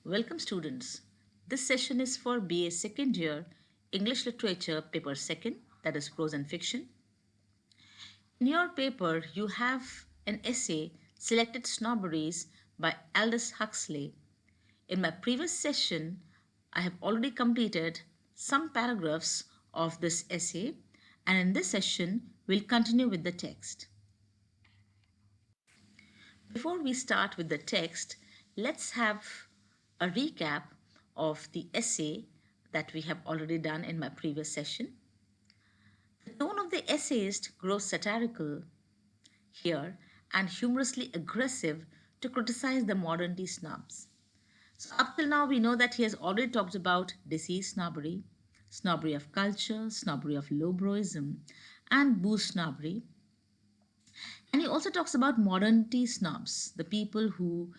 Welcome students. This session is for BA second year English Literature paper 2nd, that is prose and fiction. In your paper you have an essay Selected Snobberies by Aldous Huxley. In my previous session I have already completed some paragraphs of this essay, and in this session we'll continue with the text. Before we start with the text, let's have a recap of the essay that we have already done in my previous session. The tone of the essayist grows satirical here and humorously aggressive to criticize the modern day snobs. So, up till now, we know that he has already talked about disease snobbery, snobbery of culture, snobbery of lowbrowism, and booze snobbery. And he also talks about modernity snobs, the people who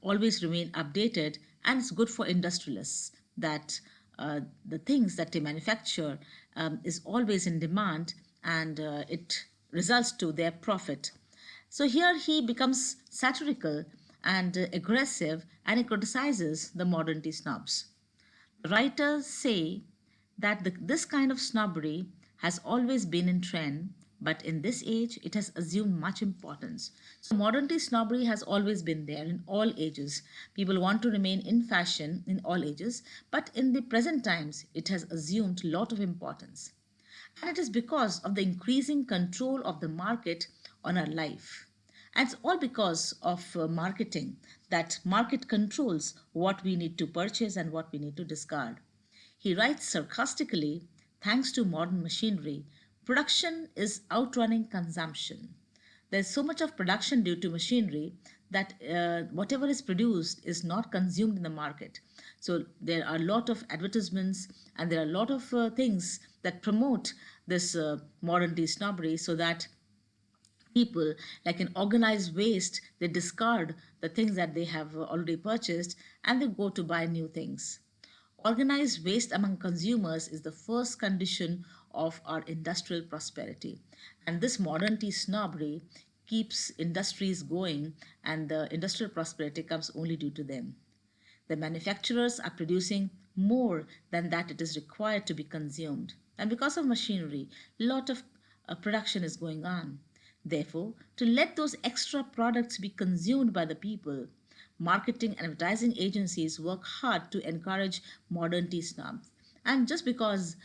always remain updated, and it's good for industrialists that the things that they manufacture is always in demand, and it results to their profit. So here he becomes satirical and aggressive, and he criticizes the modernity snobs. Writers say that this kind of snobbery has always been in trend, but in this age it has assumed much importance. So, modern day snobbery has always been there in all ages. People want to remain in fashion in all ages, but in the present times it has assumed a lot of importance. And it is because of the increasing control of the market on our life. And it's all because of marketing, that market controls what we need to purchase and what we need to discard. He writes sarcastically, thanks to modern machinery, production is outrunning consumption. There's so much of production due to machinery that whatever is produced is not consumed in the market. So there are a lot of advertisements and there are a lot of things that promote this modern day snobbery, so that people, like in organized waste, they discard the things that they have already purchased and they go to buy new things. Organized waste among consumers is the first condition of our industrial prosperity. And this modernity snobbery keeps industries going, and the industrial prosperity comes only due to them. The manufacturers are producing more than that it is required to be consumed. And because of machinery, a lot of production is going on. Therefore, to let those extra products be consumed by the people, marketing and advertising agencies work hard to encourage modernity snobs. And just because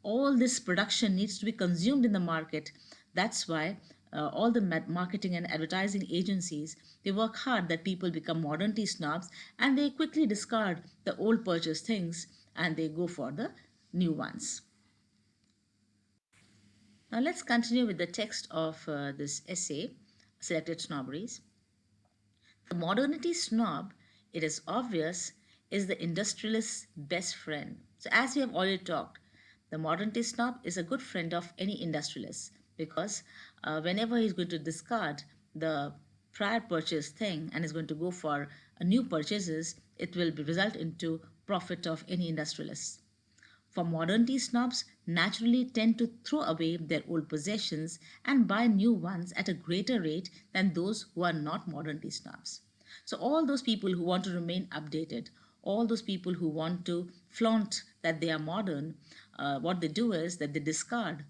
all this production needs to be consumed in the market, that's why all the marketing and advertising agencies, they work hard that people become modernity snobs, and they quickly discard the old purchased things and they go for the new ones. Now let's continue with the text of this essay, Selected Snobberies. The modernity snob, it is obvious, is the industrialist's best friend. So, as we have already talked, the modernity snob is a good friend of any industrialist, because whenever he's going to discard the prior purchase thing and is going to go for new purchases, it will result into profit of any industrialist. For modernity snobs naturally tend to throw away their old possessions and buy new ones at a greater rate than those who are not modernity snobs. So, all those people who want to remain updated, all those people who want to flaunt that they are modern, what they do is that they discard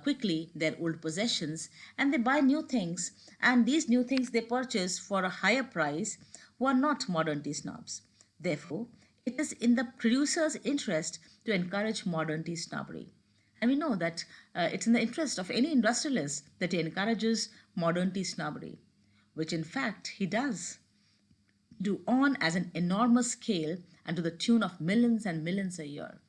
quickly their old possessions and they buy new things, and these new things they purchase for a higher price, who are not modernity snobs. Therefore, it is in the producer's interest to encourage modernity snobbery. And we know that it's in the interest of any industrialist that he encourages modernity snobbery, which in fact he does do on as an enormous scale and to the tune of millions and millions a year.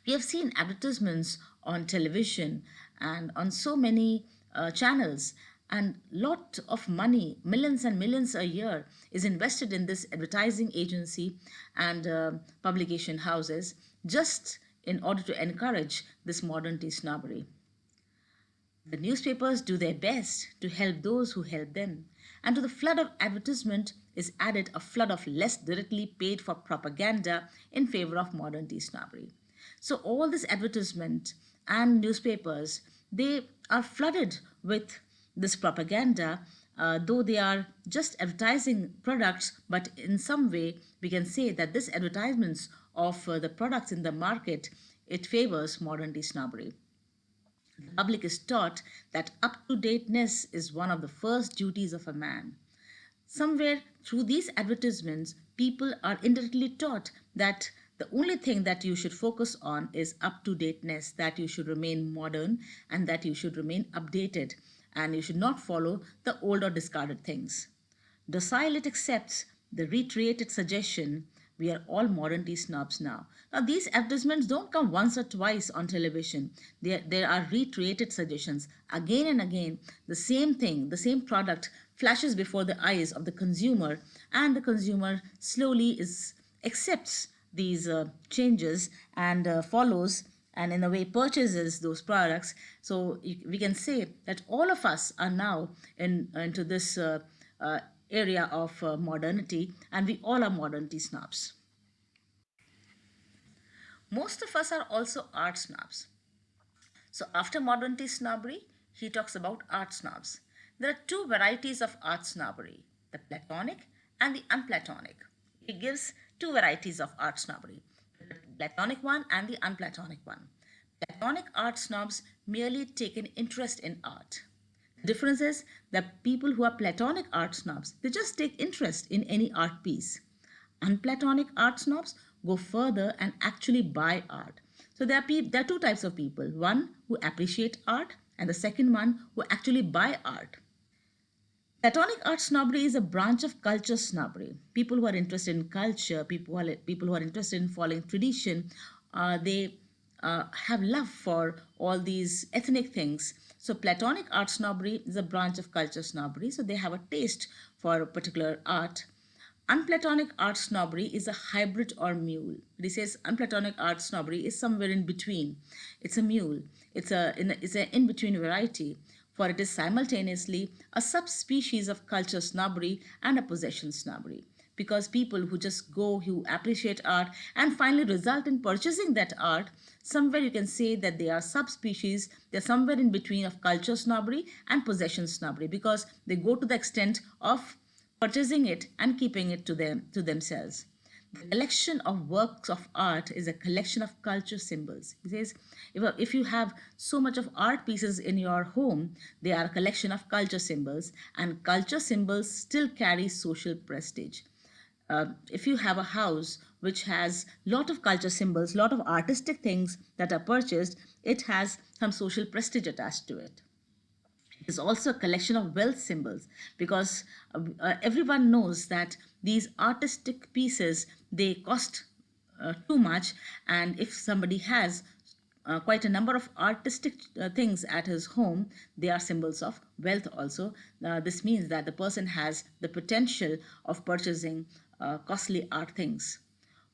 We have seen advertisements on television and on so many channels, and lot of money, millions and millions a year, is invested in this advertising agency and publication houses, just in order to encourage this modernity snobbery. The newspapers do their best to help those who help them, and to the flood of advertisement is added a flood of less directly paid for propaganda in favor of modernity snobbery. So all this advertisement and newspapers, they are flooded with this propaganda though they are just advertising products, but in some way we can say that this advertisements of the products in the market, it favors modern day snobbery. The public is taught that up to dateness is one of the first duties of a man. Somewhere through these advertisements, people are indirectly taught that the only thing that you should focus on is up to dateness, that you should remain modern and that you should remain updated and you should not follow the old or discarded things. Docile it accepts the reiterated suggestion we are all modern day snobs now. Now, these advertisements don't come once or twice on television. There are reiterated suggestions. Again and again, the same thing, the same product flashes before the eyes of the consumer, and the consumer slowly accepts these changes and follows and in a way purchases those products. So we can say that all of us are now into this uh, area of modernity, and we all are modernity snobs. Most of us are also art snobs. So after modernity snobbery, he talks about art snobs. There are two varieties of art snobbery, the Platonic and the unplatonic. He gives two varieties of art snobbery, the Platonic one and the unplatonic one. Platonic art snobs merely take an interest in art. The difference is that people who are Platonic art snobs, they just take interest in any art piece. Unplatonic art snobs go further and actually buy art. So there are two types of people, one who appreciate art and the second one who actually buy art. Platonic art snobbery is a branch of culture snobbery. People who are interested in culture, people who are interested in following tradition, they have love for all these ethnic things. So Platonic art snobbery is a branch of culture snobbery. So they have a taste for a particular art. Unplatonic art snobbery is a hybrid or mule. He says unplatonic art snobbery is somewhere in between. It's a mule. It's an in-between variety, for it is simultaneously a subspecies of culture snobbery and a possession snobbery. Because people who just go, who appreciate art and finally result in purchasing that art, somewhere you can say that they are subspecies, they're somewhere in between of culture snobbery and possession snobbery because they go to the extent of purchasing it and keeping it to themselves. The collection of works of art is a collection of culture symbols. He says, if you have so much of art pieces in your home, they are a collection of culture symbols, and culture symbols still carry social prestige. If you have a house which has lot of culture symbols, lot of artistic things that are purchased, it has some social prestige attached to it. It is also a collection of wealth symbols because everyone knows that these artistic pieces, they cost too much, and if somebody has quite a number of artistic things at his home, they are symbols of wealth also. This means that the person has the potential of purchasing costly art things.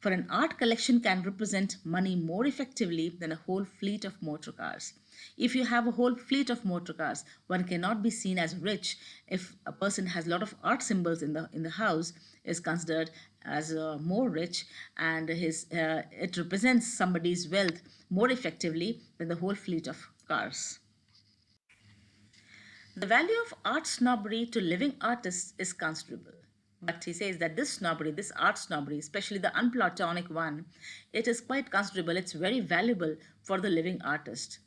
For an art collection can represent money more effectively than a whole fleet of motor cars. If you have a whole fleet of motor cars, one cannot be seen as rich. If a person has a lot of art symbols in the house, is considered as more rich, and it represents somebody's wealth more effectively than the whole fleet of cars. The value of art snobbery to living artists is considerable. But he says that this snobbery, this art snobbery, especially the unplatonic one, it is quite considerable. It's very valuable for the living artist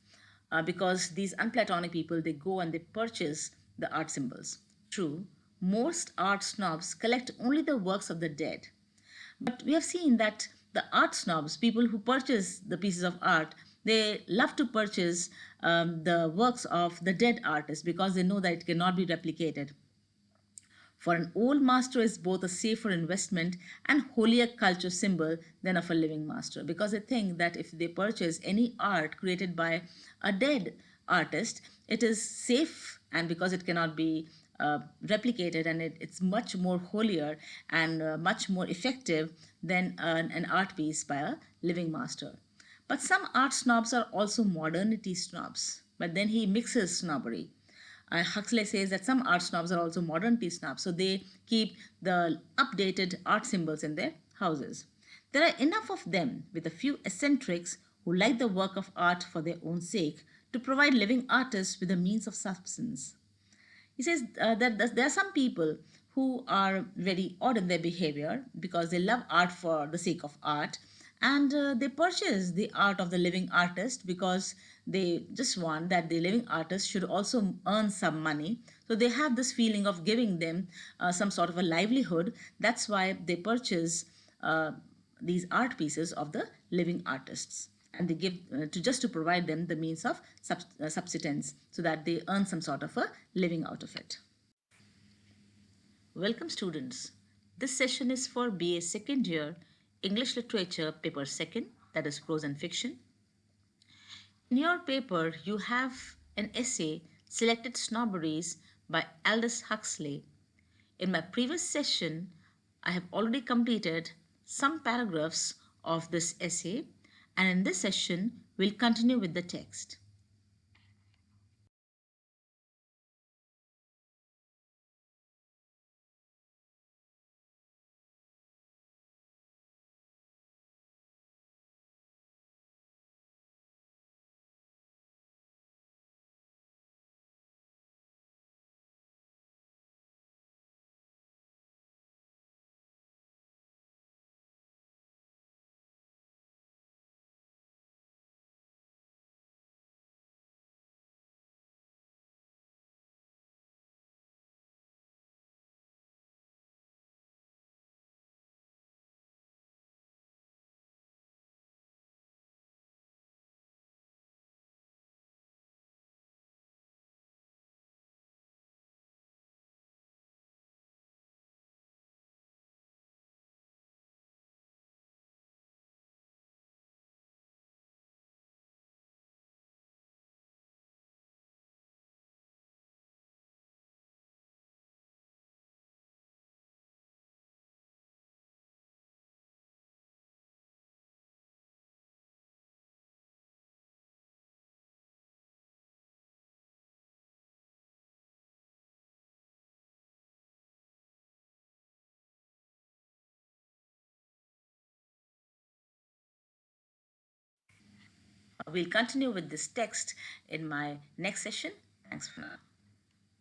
because these unplatonic people, they go and they purchase the art symbols. True, most art snobs collect only the works of the dead. But we have seen that the art snobs, people who purchase the pieces of art, they love to purchase the works of the dead artists because they know that it cannot be replicated. For an old master is both a safer investment and holier culture symbol than of a living master because they think that if they purchase any art created by a dead artist, it is safe and because it cannot be replicated and it's much more holier and much more effective than an art piece by a living master. But some art snobs are also modernity snobs, but then he mixes snobbery. Huxley says that some art snobs are also modernity snobs, so they keep the updated art symbols in their houses. There are enough of them, with a few eccentrics who like the work of art for their own sake, to provide living artists with a means of subsistence. He says that there are some people who are very odd in their behavior because they love art for the sake of art, and they purchase the art of the living artist because they just want that the living artist should also earn some money. So they have this feeling of giving them some sort of a livelihood. That's why they purchase these art pieces of the living artists, and they give to just to provide them the means of subsistence so that they earn some sort of a living out of it. Welcome, students. This session is for BA second year English Literature paper second, that is prose and fiction. In your paper, you have an essay, Selected Snobberies by Aldous Huxley. In my previous session, I have already completed some paragraphs of this essay, and in this session, we'll continue with the text. We'll continue with this text in my next session. Thanks for now.